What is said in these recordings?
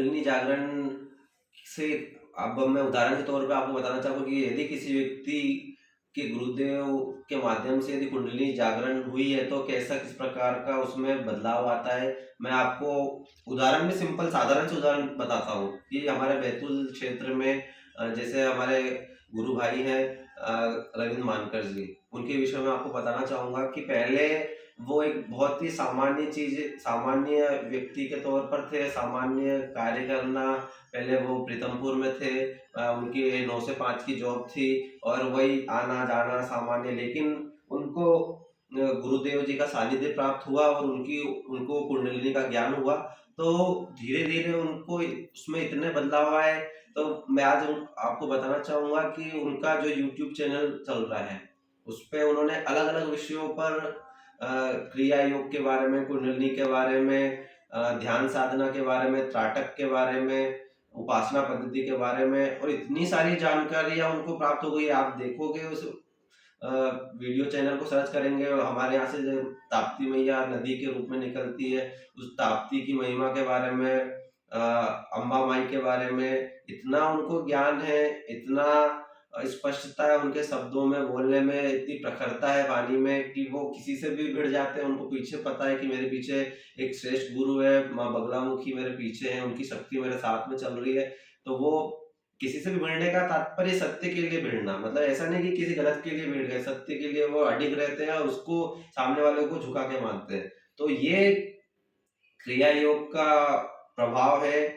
कुंडलिनी जागरण से अब मैं उदाहरण के तौर पे आपको बताना चाहूँगा कि यदि किसी व्यक्ति के गुरुदेव के माध्यम से यदि कुंडलिनी जागरण हुई है तो कैसा किस प्रकार का उसमें बदलाव आता है। मैं आपको उदाहरण में सिंपल साधारण से उदाहरण बताता हूँ कि हमारे बैतूल क्षेत्र में जैसे हमारे गुरु भाई हैं रविंद्र मानकर जी, उनके विषय में आपको बताना चाहूँगा कि पहले वो एक बहुत ही सामान्य व्यक्ति के तौर पर थे, सामान्य कार्य करना। पहले वो प्रीतमपुर में थे, उनकी 9 से 5 की जॉब थी और वही आना-जाना सामान्य, लेकिन उनको गुरुदेव जी का सानिध्य प्राप्त हुआ और उनको कुंडलिनी का ज्ञान हुआ। तो धीरे-धीरे उनको उसमें इतने बदलाव आए, तो मैं आज आपको बताना चाहूँगा कि उनका जो यूट्यूब चैनल चल रहा है, उसपे उन्होंने अलग-अलग विषयों पर क्रिया योग के बारे में, कुंडलिनी के बारे में, ध्यान साधना के बारे में, त्राटक के बारे में, उपासना पद्धति के बारे में और इतनी सारी जानकारियाँ उनको प्राप्त हो गई। आप देखोगे उस वीडियो चैनल को सर्च करेंगे, हमारे यहाँ से जो ताप्ती मैया नदी के रूप में निकलती है, उस ताप्ती की महिमा के बारे में, अम्बा माई के बारे में इतना उनको ज्ञान है, इतना स्पष्टता है उनके शब्दों में, बोलने में इतनी प्रखरता है वाणी में कि वो किसी से भी भिड़ जाते हैं। उनको पीछे पता है कि मेरे पीछे एक श्रेष्ठ गुरु है, माँ बगलामुखी मेरे पीछे है, उनकी शक्ति मेरे साथ में चल रही है। तो वो किसी से भी भिड़ने का तात्पर्य सत्य के लिए भिड़ना, मतलब ऐसा नहीं कि किसी गलत के लिए भिड़ गए, सत्य के लिए वो अडिग रहते हैं और उसको सामने वाले को झुका के मानते हैं। तो ये क्रिया योग का प्रभाव है,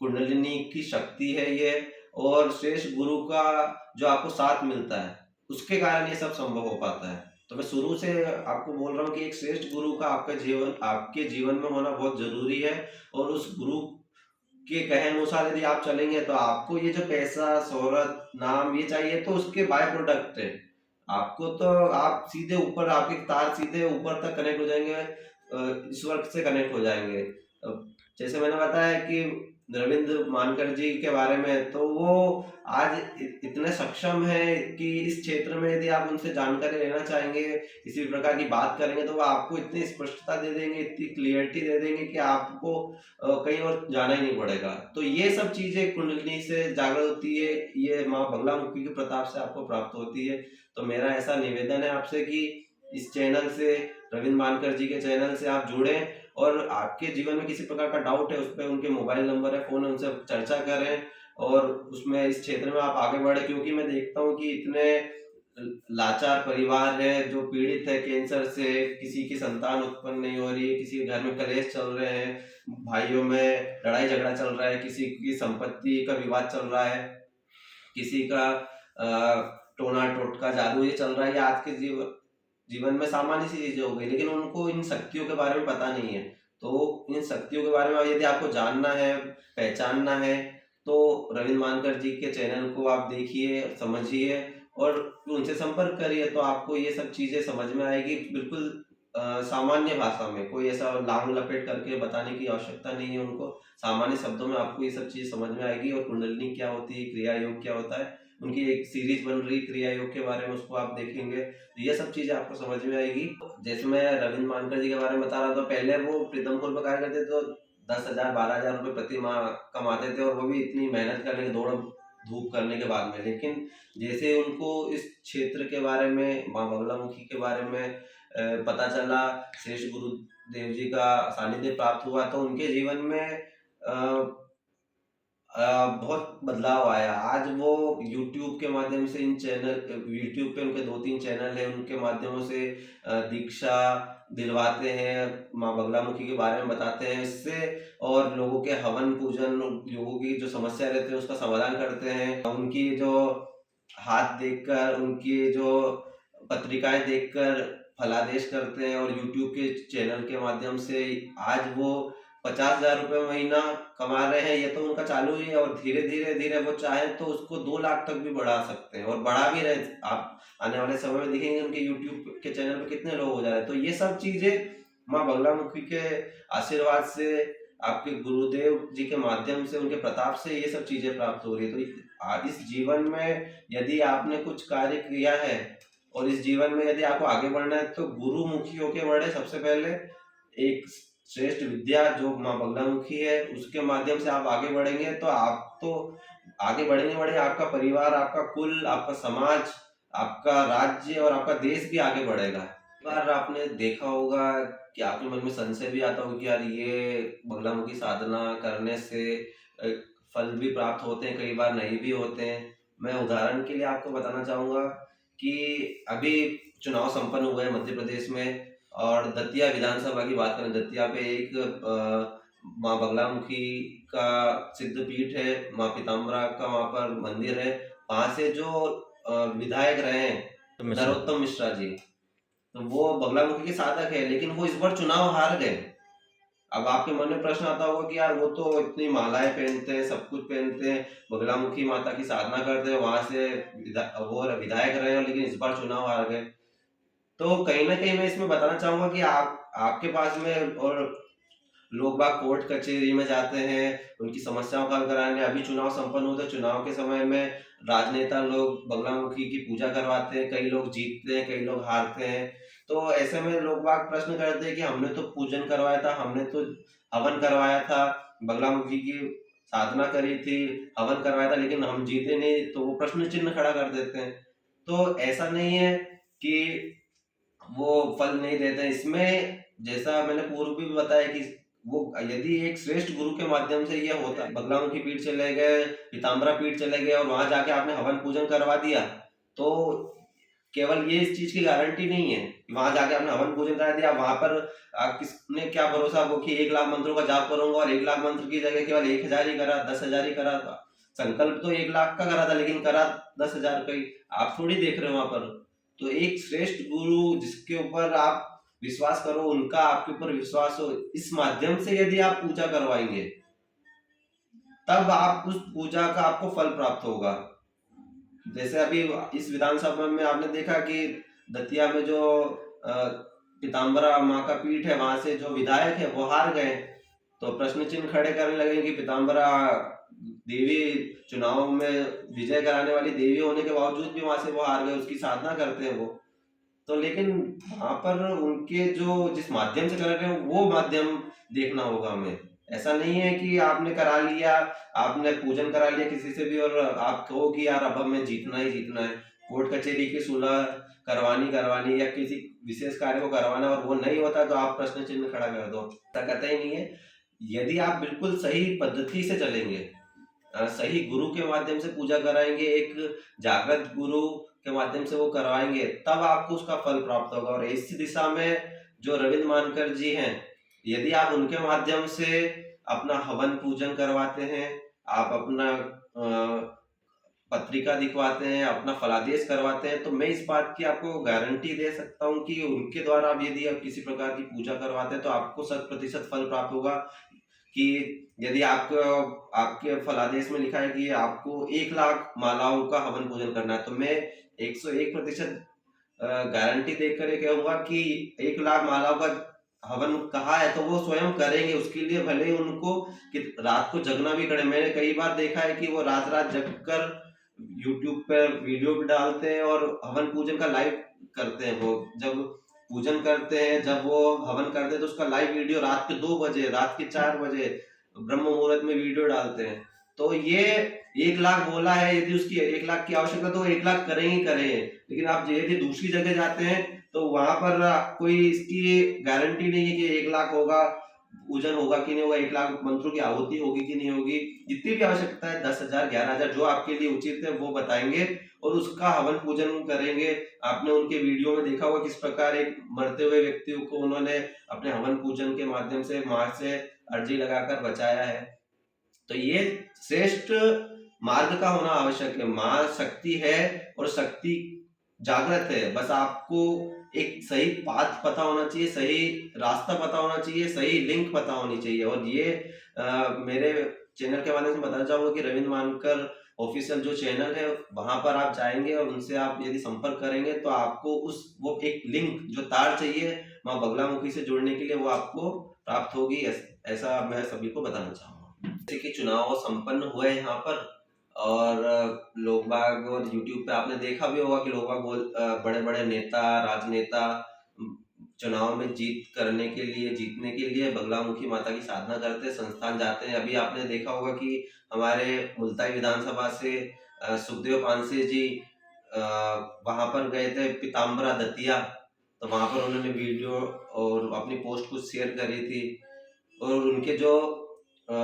कुंडलिनी की शक्ति है ये, और श्रेष्ठ गुरु का जो आपको साथ मिलता है, उसके कारण ये सब संभव हो पाता है। तो मैं शुरू से आपको बोल रहा हूँ कि एक श्रेष्ठ गुरु का आपके जीवन में होना बहुत ज़रूरी है, और उस गुरु के कहे अनुसार यदि आप चलेंगे तो आपको ये जो पैसा, शोहरत, नाम ये चाहिए तो उसके बाय प्रोडक्ट है। आपको तो आप सीधे ऊपर, आपके तार सीधे ऊपर तक कनेक्ट हो जाएँगे, ईश्वर से कनेक्ट हो जाएँगे। जैसे मैंने बताया कि रविंद्र मानकर जी के बारे में, तो वो आज इतने सक्षम हैं कि इस क्षेत्र में यदि आप उनसे जानकारी लेना चाहेंगे, किसी भी प्रकार की बात करेंगे, तो वो आपको इतनी स्पष्टता दे देंगे, इतनी क्लियरिटी दे देंगे कि आपको कहीं और जाना ही नहीं पड़ेगा। तो ये सब चीज़ें कुंडलिनी से जागृत होती है, ये माँ बगलामुखी के प्रताप से आपको प्राप्त होती है। तो मेरा ऐसा निवेदन है आपसे कि इस चैनल से, रविंद्र मानकर जी के चैनल से आप जुड़ें, और आपके जीवन में किसी प्रकार का डाउट है, उस पे उनके मोबाइल नंबर है, फ़ोन है, उनसे चर्चा करें और उसमें इस क्षेत्र में आप आगे बढ़ें। क्योंकि मैं देखता हूँ कि इतने लाचार परिवार है जो पीड़ित है कैंसर से, किसी की संतान उत्पन्न नहीं हो रही है, किसी के घर में कलेश चल रहे हैं, भाइयों में लड़ाई झगड़ा चल रहा है, किसी की संपत्ति का विवाद चल रहा है, किसी का टोना टोटका जादू ये चल रहा है। ये आज के जीवन में सामान्य सी चीजें हो गई, लेकिन उनको इन शक्तियों के बारे में पता नहीं है। तो इन शक्तियों के बारे में यदि आपको जानना है, पहचानना है, तो रविंद्र मानकर जी के चैनल को आप देखिए, समझिए और उनसे संपर्क करिए, तो आपको ये सब चीजें समझ में आएगी। बिल्कुल सामान्य भाषा में, कोई ऐसा लांग लपेट करके बताने की आवश्यकता नहीं है उनको। सामान्य शब्दों में आपको ये सब चीजें समझ में आएगी, और कुंडलिनी क्या होती है, क्रिया योग क्या होता है, उनकी एक सीरीज बन रही क्रिया योग के बारे में, उसको आप देखेंगे तो ये सब चीजें आपको समझ में आएगी। जैसे मैं रविंद्र मानकर जी के बारे में बता रहा था, पहले वो प्रीतमपुर में कार्य करते तो 10,000 12,000 रुपये प्रति माह कमाते थे, और वो भी इतनी मेहनत करने के, दौड़ धूप करने के बाद में। लेकिन जैसे उनको इस क्षेत्र के बारे में, माँ बगलामुखी के बारे में पता चला, श्रेष्ठ गुरुदेव जी का सानिध्य प्राप्त हुआ, तो उनके जीवन में अ, बहुत बदलाव आया। आज वो यूट्यूब के माध्यम से यूट्यूब पे उनके 2-3 चैनल हैं, उनके माध्यमों से दीक्षा दिलवाते हैं, माँ बगलामुखी के बारे में बताते हैं इससे, और लोगों के हवन पूजन, लोगों की जो समस्या रहती है उसका समाधान करते हैं। उनकी जो हाथ देखकर, उनकी जो पत्रिकाएँ देखकर फलादेश करते हैं, और यूट्यूब के चैनल के माध्यम से आज वो 50,000 रुपये महीना कमा रहे हैं। ये तो उनका चालू ही है, और धीरे-धीरे वो चाहें तो उसको 2 लाख तक भी बढ़ा सकते हैं, और बढ़ा भी रहे। आप आने वाले समय में देखेंगे उनके यूट्यूब के चैनल पे कितने लोग हो जा रहे हैं। तो ये सब चीज़ें माँ बगलामुखी के आशीर्वाद से, आपके गुरुदेव जी के माध्यम से, उनके प्रताप से ये सब चीज़ें प्राप्त हो रही है। तो इस जीवन में यदि आपने कुछ कार्य किया है, और इस जीवन में यदि आपको आगे बढ़ना है, तो गुरुमुखी होके बढ़े सबसे पहले। एक श्रेष्ठ विद्या जो माँ बगलामुखी है उसके माध्यम से आप आगे बढ़ेंगे तो आप तो आगे बढ़ेंगे, आपका परिवार, आपका कुल, आपका समाज, आपका राज्य और आपका देश भी आगे बढ़ेगा। कई बार आपने देखा होगा कि आपके मन में संशय भी आता होगा कि यार ये बगलामुखी साधना करने से अ, फल भी प्राप्त होते हैं, कई बार नहीं भी होते हैं। मैं उदाहरण के लिए आपको बताना चाहूँगा कि अभी चुनाव संपन्न हुए हैं मध्य प्रदेश में और दतिया विधानसभा की बात करें, दतिया पे एक माँ बगलामुखी का सिद्ध पीठ है, माँ पीताम्बरा का वहाँ पर मंदिर है। वहाँ से जो विधायक रहे हैं नरोत्तम मिश्रा जी, तो वो बगलामुखी के साधक है, लेकिन वो इस बार चुनाव हार गए। अब आपके मन में प्रश्न आता होगा कि यार वो तो इतनी मालाएं पहनते हैं, सब कुछ पहनते हैं, बगलामुखी माता की साधना करते हैं, वहां से वो विधायक रहे हैं, लेकिन इस बार चुनाव हार गए। तो कहीं ना कहीं मैं इसमें बताना चाहूंगा कि आप आपके पास में और लोग बाग कोर्ट कचहरी में जाते हैं उनकी समस्याओं का हल कराने। अभी चुनाव संपन्न हुए तो चुनाव के समय में राजनेता लोग बगलामुखी की पूजा करवाते हैं, कई लोग जीतते हैं, कई लोग हारते हैं। तो ऐसे में लोग बाग प्रश्न करते हैं कि हमने तो पूजन करवाया था, हमने तो हवन करवाया था, बगलामुखी की साधना करी थी, हवन करवाया था, लेकिन हम जीते नहीं, तो वो प्रश्न चिन्ह खड़ा कर देते हैं। तो ऐसा नहीं है कि वो फल नहीं देते हैं। इसमें जैसा मैंने पूर्व भी बताया कि वो यदि एक श्रेष्ठ गुरु के माध्यम से ये होता है, बगलामुखी पीठ चले गए, पीताम्बरा पीठ चले गए और वहां जाके आपने हवन पूजन करवा दिया, तो केवल ये इस चीज की गारंटी नहीं है कि वहां जाके आपने हवन पूजन करा दिया, वहां पर किसने क्या भरोसा वो कि 1 लाख मंत्रों का जाप करूंगा और 1 लाख मंत्र की जगह केवल 1,000 ही करा, 10,000 ही करा। संकल्प तो 1 लाख का करा था लेकिन करा 10,000 का ही। आप थोड़ी देख रहे हो वहां पर। तो एक श्रेष्ठ गुरु जिसके ऊपर आप विश्वास करो, उनका आपके ऊपर विश्वास हो, इस माध्यम से यदि आप पूजा करवाएंगे तब आप उस पूजा का आपको फल प्राप्त होगा। जैसे अभी इस विधानसभा में आपने देखा कि दतिया में जो पीताम्बरा माँ का पीठ है, वहां से जो विधायक है वो हार गए। तो प्रश्न चिन्ह खड़े करने लगे कि पीताम्बरा देवी चुनाव में विजय कराने वाली देवी होने के बावजूद भी वहां से वो हार गए, उसकी साधना करते हैं वो। तो लेकिन वहां पर उनके जो जिस माध्यम से कर रहे हैं वो माध्यम देखना होगा हमें। ऐसा नहीं है कि आपने करा लिया, आपने पूजन करा लिया किसी से भी और आप कहो कि यार अब हमें जीतना ही जीतना है, कोर्ट कचहरी की सुलह करवानी या किसी विशेष कार्य को करवाना और वो नहीं होता तो आप प्रश्न चिन्ह खड़ा कर दो। ऐसा कहता ही नहीं है। यदि आप बिल्कुल सही पद्धति से चलेंगे, सही गुरु के माध्यम से पूजा कराएंगे, एक जागृत गुरु के माध्यम से वो करवाएंगे, तब आपको उसका फल प्राप्त होगा। और इसी दिशा में जो रविंद्र मानकर जी हैं, यदि आप उनके माध्यम से अपना हवन पूजन करवाते हैं, आप अपना पत्रिका दिखवाते हैं, अपना फलादेश करवाते हैं, तो मैं इस बात की आपको गारंटी दे सकता हूँ कि उनके द्वारा आप यदि आप किसी प्रकार की पूजा करवाते हैं तो आपको 100% फल प्राप्त होगा। कि यदि आपको आपके फलादेश में लिखा है कि आपको 1 लाख मालाओं का हवन पूजन करना है, तो मैं 101% गारंटी देकर ये कहूंगा कि 1 लाख मालाओं का हवन कहा है तो वो स्वयं करेंगे। उसके लिए भले ही उनको कि रात को जगना भी पड़े। मैंने कई बार देखा है कि वो रात रात जग कर यूट्यूब पर वीडियो भी डालते हैं और हवन पूजन का लाइव करते हैं। वो जब पूजन करते हैं, जब वो हवन करते हैं तो उसका लाइव वीडियो रात के 2 बजे, रात के 4 बजे ब्रह्म मुहूर्त में वीडियो डालते हैं। तो ये 1 लाख बोला है, यदि उसकी 1 लाख की आवश्यकता तो 1 लाख करें ही करें। लेकिन आप यदि दूसरी जगह जाते हैं तो वहां पर कोई इसकी गारंटी नहीं है कि 1 लाख होगा, पूजन होगा कि नहीं होगा, 1 लाख मंत्रों की आहुति होगी कि नहीं होगी। जितनी भी आवश्यकता है 10,000 11,000 जो आपके लिए उचित है वो बताएंगे और उसका हवन पूजन करेंगे। आपने उनके वीडियो में देखा होगा किस प्रकार एक मरते हुए व्यक्ति को उन्होंने अपने हवन पूजन के माध्यम से मां से अर्जी लगाकर बचाया है। तो ये श्रेष्ठ मार्ग का होना आवश्यक है। मां शक्ति है और शक्ति जागृत है, बस आपको एक सही पाथ पता होना चाहिए, सही रास्ता पता होना चाहिए, सही लिंक पता होनी चाहिए। और ये मेरे चैनल के माध्यम से बताना चाहूंगा कि रविंद्र मानकर ऑफिशियल जो चैनल है वहां पर आप जाएंगे और उनसे आप यदि संपर्क करेंगे तो आपको उस वो एक लिंक जो तार चाहिए माँ बगलामुखी से जुड़ने के लिए वो आपको प्राप्त होगी। ऐसा मैं सभी को बताना चाहूंगा। जैसे कि चुनाव संपन्न हुए यहाँ पर और लोग बाग और यूट्यूब पे आपने देखा भी होगा कि लोग बाग बड़े बड़े नेता राजनेता चुनाव में जीतने के लिए बगलामुखी माता की साधना करते हैं, संस्थान जाते हैं। अभी आपने देखा होगा कि हमारे मुल्ताई विधानसभा से सुखदेव पानसे जी वहां पर गए थे, पीताम्बरा दतिया, तो वहां पर उन्होंने वीडियो और अपनी पोस्ट कुछ शेयर करी थी। और उनके जो अ,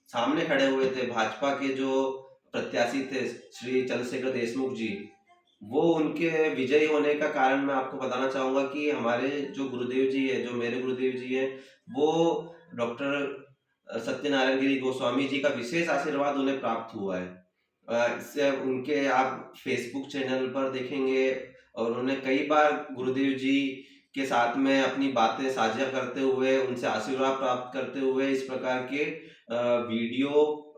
सामने खड़े हुए थे भाजपा के जो प्रत्याशी थे श्री चंद्रशेखर देशमुख जी, वो उनके विजयी होने का कारण मैं आपको बताना चाहूंगा कि हमारे जो गुरुदेव जी है, जो मेरे गुरुदेव जी हैं, वो डॉक्टर सत्यनारायण गिरी गोस्वामी जी का विशेष आशीर्वाद उन्हें प्राप्त हुआ है। इससे उनके आप फेसबुक चैनल पर देखेंगे और उन्हें कई बार गुरुदेव जी के साथ में अपनी बातें साझा करते हुए, उनसे आशीर्वाद प्राप्त करते हुए इस प्रकार के वीडियो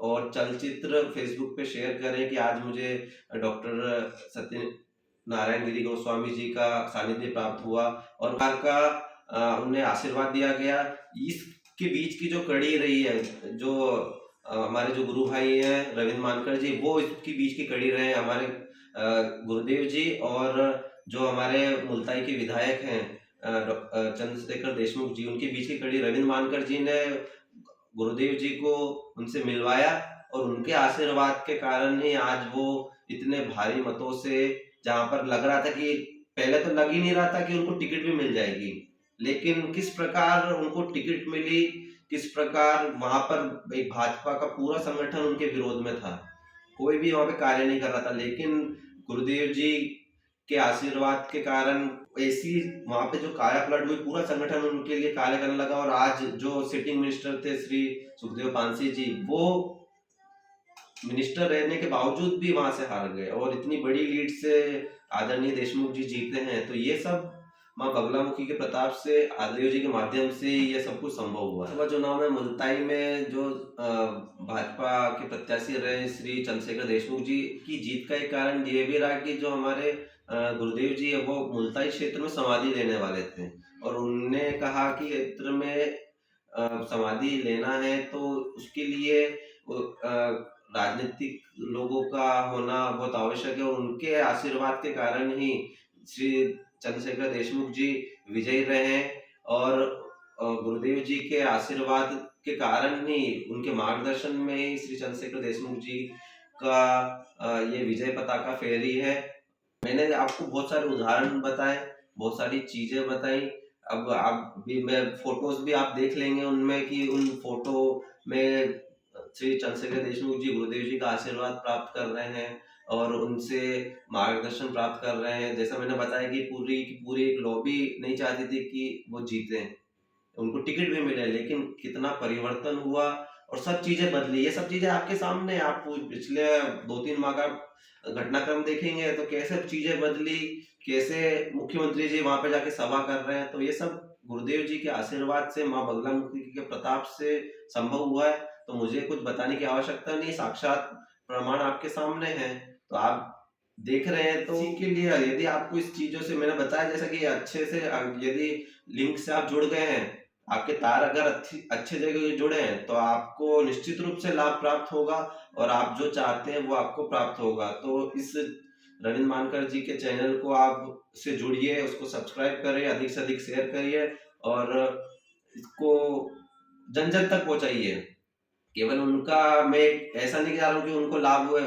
और चलचित्र फेसबुक पे शेयर करें कि आज मुझे डॉक्टर सत्यनारायण गिरी गोस्वामी जी का सानिध्य प्राप्त हुआ और का उन्हें आशीर्वाद दिया गया। इसके बीच की जो कड़ी रही है, जो हमारे जो गुरु भाई हैं रविंद्र मानकर जी, वो इसकी बीच की कड़ी रहे हमारे गुरुदेव जी, और जो हमारे मुल्ताई के विधायक हैं चंद्रशेखर देशमुख जी, उनके बीच की कड़ी रविंद्र मानकर जी ने गुरुदेव जी को उनसे मिलवाया और उनके आशीर्वाद के कारण ही आज वो इतने भारी मतों से, जहां पर लग रहा था कि पहले तो लग ही नहीं रहा था कि उनको टिकट भी मिल जाएगी, लेकिन किस प्रकार उनको टिकट मिली, किस प्रकार वहां पर एक भाजपा का पूरा संगठन उनके विरोध में था, कोई भी वहां पे कार्य नहीं कर रहा था, लेकिन गुरुदेव जी के आशीर्वाद के कारण ऐसी वहां पे जो काया पलट हुई, पूरा संगठन उनके लिए कार्य करने लगा। और आज जो सिटिंग मिनिस्टर थे श्री सुखदेव पानसे जी, वो मिनिस्टर रहने के बावजूद भी वहां से हार गए और इतनी बड़ी लीड से आदरणीय देशमुख जी जीते हैं। तो ये सब माँ बगलामुखी के प्रताप से, आदिदेव जी के माध्यम से ये सब कुछ संभव हुआ। सभा चुनाव में मुल्ताई में जो भाजपा के प्रत्याशी रहे श्री चंद्रशेखर देशमुख जी की जीत का एक कारण ये भी रहा कि जो हमारे गुरुदेव जी है वो मुल्ताई क्षेत्र में समाधि लेने वाले थे और उनने कहा कि क्षेत्र में समाधि लेना है तो उसके लिए राजनीतिक लोगों का होना बहुत आवश्यक है, और उनके आशीर्वाद के कारण ही श्री चंद्रशेखर देशमुख जी विजयी रहे। और गुरुदेव जी के आशीर्वाद के कारण ही, उनके मार्गदर्शन में ही श्री चंद्रशेखर देशमुख जी का ये विजय पताका फहरी है। मैंने आपको बहुत सारे उदाहरण बताए, बहुत सारी चीजें बताई। अब आप भी, मैं फोटोज भी आप देख लेंगे उनमें कि उन फोटो में श्री चंद्रशेखर देशमुख जी गुरुदेव जी का आशीर्वाद प्राप्त कर रहे हैं और उनसे मार्गदर्शन प्राप्त कर रहे हैं। जैसा मैंने बताया कि पूरी की पूरी एक लॉबी नहीं चाहती थी कि वो जीते, उनको टिकट भी मिले, लेकिन कितना परिवर्तन हुआ और सब चीजें बदली। ये सब चीजें आपके सामने, आप पिछले 2-3 माह का घटनाक्रम देखेंगे तो कैसे चीजें बदली, कैसे मुख्यमंत्री जी वहां पे जाके सभा कर रहे हैं, तो ये सब गुरुदेव जी के आशीर्वाद से, माँ बगलामुखी के प्रताप से संभव हुआ है। तो मुझे कुछ बताने की आवश्यकता नहीं, साक्षात प्रमाण आपके सामने है, तो आप देख रहे हैं। तो इसी के लिए यदि आपको इस चीजों से मैंने बताया, जैसा कि अच्छे से यदि लिंक से आप जुड़ गए हैं, आपके तार अगर अच्छे जगह जुड़े हैं, तो आपको निश्चित रूप से लाभ प्राप्त होगा और आप जो चाहते हैं वो आपको प्राप्त होगा। तो इस रविंद्र मानकर जी के चैनल को आप से जुड़िए, उसको सब्सक्राइब करिए, अधिक से अधिक शेयर करिए और इसको जन जन तक पहुंचाइए। केवल उनका, मैं ऐसा नहीं कह रहा हूँ कि उनको लाभ हुए,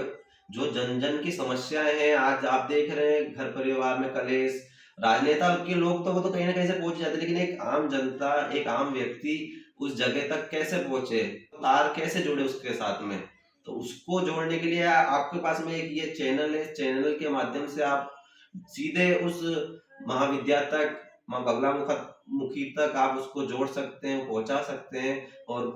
जो जन जन की समस्याएं हैं आज आप देख रहे हैं, घर परिवार में कलेश, राजनेता के लोग तो वो तो कहीं ना कहीं से पहुंच जाते, लेकिन एक आम जनता, एक आम व्यक्ति उस जगह तक कैसे पहुंचे, तार कैसे जुड़े उसके साथ में, तो उसको जोड़ने के लिए आपके पास में एक ये चैनल है, चैनल के माध्यम से आप सीधे उस महाविद्या तक, माँ बगलामुखी तक आप उसको जोड़ सकते हैं, पहुंचा सकते हैं और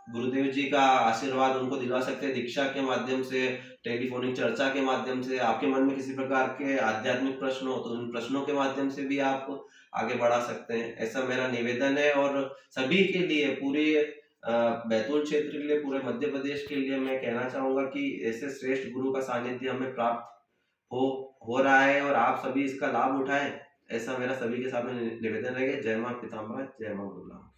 गुरुदेव जी का आशीर्वाद उनको दिला सकते हैं दीक्षा के माध्यम से, टेलीफोनिक चर्चा के माध्यम से। आपके मन में किसी प्रकार के आध्यात्मिक प्रश्न हो तो उन प्रश्नों के माध्यम से भी आप आगे बढ़ा सकते हैं, ऐसा मेरा निवेदन है। और सभी के लिए, पूरे बैतूल क्षेत्र के लिए, पूरे मध्य प्रदेश के लिए मैं कहना चाहूंगा कि ऐसे श्रेष्ठ गुरु का सानिध्य हमें प्राप्त हो रहा है और आप सभी इसका लाभ उठाएं, ऐसा मेरा सभी के सामने निवेदन रहेगा। जय मां पीताम्बरा, जय मां बगला।